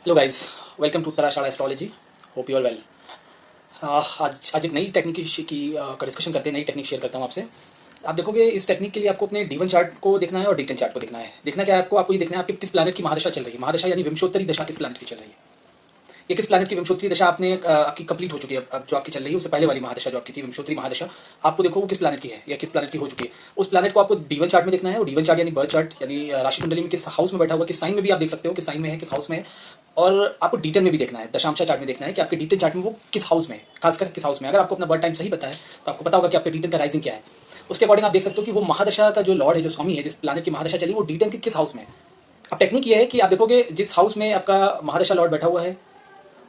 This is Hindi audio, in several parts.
Hello guys, welcome to Tarashala astrology. Hope you are well. आज एक नई टेक्निक की डिस्कशन करते हैं, नई टेक्निक शेयर करता हूँ आपसे। आप देखोगे इस टेक्निक के लिए आपको अपने D1 चार्ट को देखना है और D10 चार्ट को देखना है। देखना क्या है आपको ये देखना है आपके किस प्लैनेट की महादशा चल रही है। महादशा यानी विंशोत्तरी दशा किस प्लैनेट की चल रही है। ये किस प्लैनेट की विंशोत्तरी दशा आपकी कंप्लीट हो चुकी है। अब जो आपकी चल रही है उससे पहले वाली महादशा जो आपकी थी विंशोत्तरी महादशा, आपको देखो वो किस प्लैनेट की है या किस प्लैनेट की हो चुकी है। उस प्लैनेट को आपको D1 चार्ट में देखना है। और D1 चार्ट यानी बर्थ चार्ट यानी राशि कुंडली में किस हाउस में बैठा हुआ, किस साइन में भी आप देख सकते हो किस साइन में है, किस हाउस में है। और आपको D10 में भी देखना है, दशांशा चार्ट में देखना है कि आपके D10 चार्ट में वो किस हाउस में है, खासकर किस हाउस में। अगर आपको अपना बर्थ टाइम सही पता है तो आपको पता होगा कि आपके D10 का राइजिंग क्या है। उसके अकॉर्डिंग आप देख सकते हो कि वो महादशा का जो लॉर्ड है, जो स्वामी है, जिस प्लैनेट की महादशा चली वो D10 के किस हाउस में है। अब टेक्निक ये है कि आप देखोगे जिस हाउस में आपका महादशा लॉर्ड बैठा हुआ है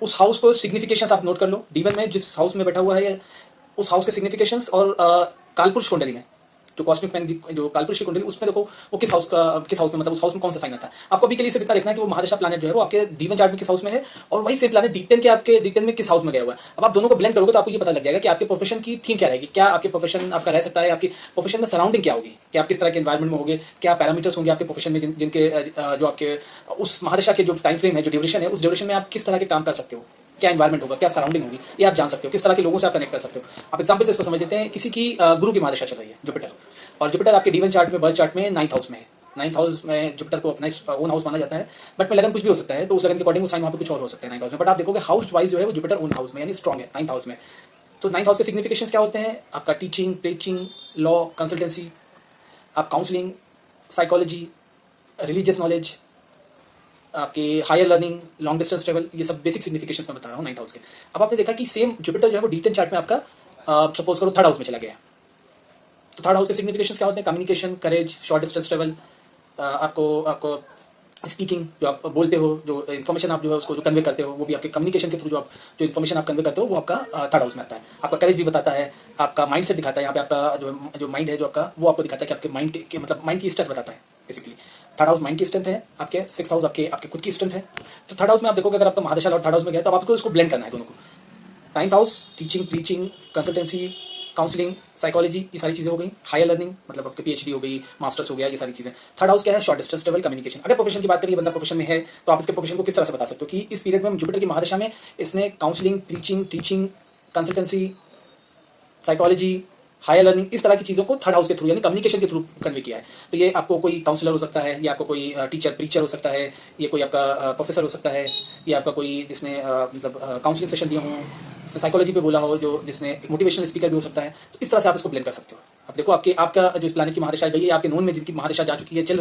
उस हाउस को सिग्निफिकेशंस आप नोट कर लो। D1 में जिस हाउस में बैठा हुआ है उस हाउस के सिग्निफिकेशंस, और कालपुरुष कुंडली में जो कॉस्मिक मैन जो कालपुरुष की कुंडली उसमें देखो वो किस हाउस में, मतलब उस हाउस में कौन सा साइन आता है। आपको अभी के लिए सिर्फ इतना देखना है कि वो महादशा प्लैनेट जो है वो आपके D1 चार्ट में किस हाउस में है और वही सेम प्लैनेट D10 के आपके D10 में किस हाउस में गया हुआ है। अब आप दोनों को ब्लेंड करोगे तो आपको ये पता लग जाएगा कि आपके प्रोफेशन की थीम क्या रहेगी, क्या आपके प्रोफेशन आपका रह सकता है, आपकी प्रोफेशन में सराउंडिंग क्या होगी, कि आप किस तरह के एनवायरमेंट में होंगे, क्या पैरामीटर्स होंगे आपके प्रोफेशन में जिनके जो आपके उस महादशा के जो टाइम फ्रेम है, जो ड्यूरेशन है, उस ड्यूरेशन में आप किस तरह के काम कर सकते हो, क्या एनवायरमेंट होगा, क्या सराउंडिंग होगी, ये आप जान सकते हो। किस तरह के लोगों से आप कनेक्ट कर सकते हो। आप एग्जांपल से इसको समझ लेते हैं, किसी की गुरु की महादशा चल रही है, जुपिटर, और जुपिटर आपके D1 चार्ट में, बर्थ चार्ट में 9th हाउस में है। 9th हाउस में जुपिटर को अपना ओन हाउस माना जाता है, बट में लगन कुछ भी हो सकता है, तो उस लगन के अकॉर्डिंग साइन वहाँ पे कुछ और हो सकता है 9th हाउस में। बट आप देखोगे हाउस वाइज जो है वो जुपिटर ओन हाउस में यानी स्ट्रॉन्ग है 9th हाउस में। तो 9th हाउस के सिग्निफिकेशंस क्या होते हैं, आपका टीचिंग, प्रीचिंग, लॉ, कंसल्टेंसी, आप काउंसलिंग, साइकोलॉजी, रिलीजियस नॉलेज, आपकी higher learning, long distance travel, ये सब बेसिक सिग्निफिकेशंस मैं बता रहा हूँ 9th हाउस के। अब आपने देखा कि सेम जुपिटर जो है वो D10 चार्ट में आपका सपोज करो 3rd हाउस में चला गया। तो 3rd हाउस के सिग्निफिकेशंस क्या होते हैं, कम्युनिकेशन, करेज, शॉर्ट डिस्टेंस ट्रेवल, आपको स्पीकिंग, जो आप बोलते हो, जो इन्फॉर्मेशन आप जो है उसको जो कन्वे करते हो, वो भी आपके कम्युनिकेशन के थ्रू जो इन्फॉर्मेशन आप कन्वे करते हो वो आपका 3rd हाउस में आता है। आपका करेज भी बताता है, आपका माइंड सेट दिखाता है। यहाँ पे आपका जो माइंड है जो आपका वो आपको दिखाता है कि आपके माइंड के मतलब माइंड की स्ट्रेंथ बताता है बेसिकली। 3rd हाउस माइंड की स्ट्रेंथ है, आपके 6th हाउस आपके खुद की स्ट्रेंथ है। तो 3rd हाउस में आप देखोगे अगर आपका महादशा और 3rd हाउस में गया तो आपको इसको ब्लेंड करना है दोनों को। 9th house teaching, preaching, consultancy, counselling, psychology, ये सारी चीज़ें हो गई। हायर लर्निंग मतलब आपके PhD हो गई, मास्टर्स हो गया, ये सारी चीज़ें। 3rd हाउस क्या है, शॉर्ट डिस्टेंस ट्रेवल, कम्युनिकेशन। अगर प्रोफेशन की बात करिए, बंदा प्रोफेशन में है तो आप इसके प्रोफेशन को किस तरह से बता सकते हो कि इस पीरियड में जुपिटर की महादशा में इसने counselling, preaching, teaching, consultancy, psychology, higher learning, इस तरह की चीज़ों को 3rd हाउस के थ्रू यानी कम्युनिकेशन के थ्रू कन्वे किया है। तो ये आपको कोई काउंसलर हो सकता है, या आपको कोई टीचर प्रीचर हो सकता है, ये कोई आपका प्रोफेसर हो सकता है, या आपका कोई जिसने मतलब काउंसलिंग सेशन दिए हों, साइकोलॉजी पे बोला हो, जो जिसने मोटिवेशनल स्पीकर भी हो सकता है। तो इस तरह से आप इसको ब्लेंड कर सकते हो। अब देखो आपका जो इस प्लैनेट की महादशा गई है, आपके नोन में जिनकी महादशा जा चुकी है, चल रही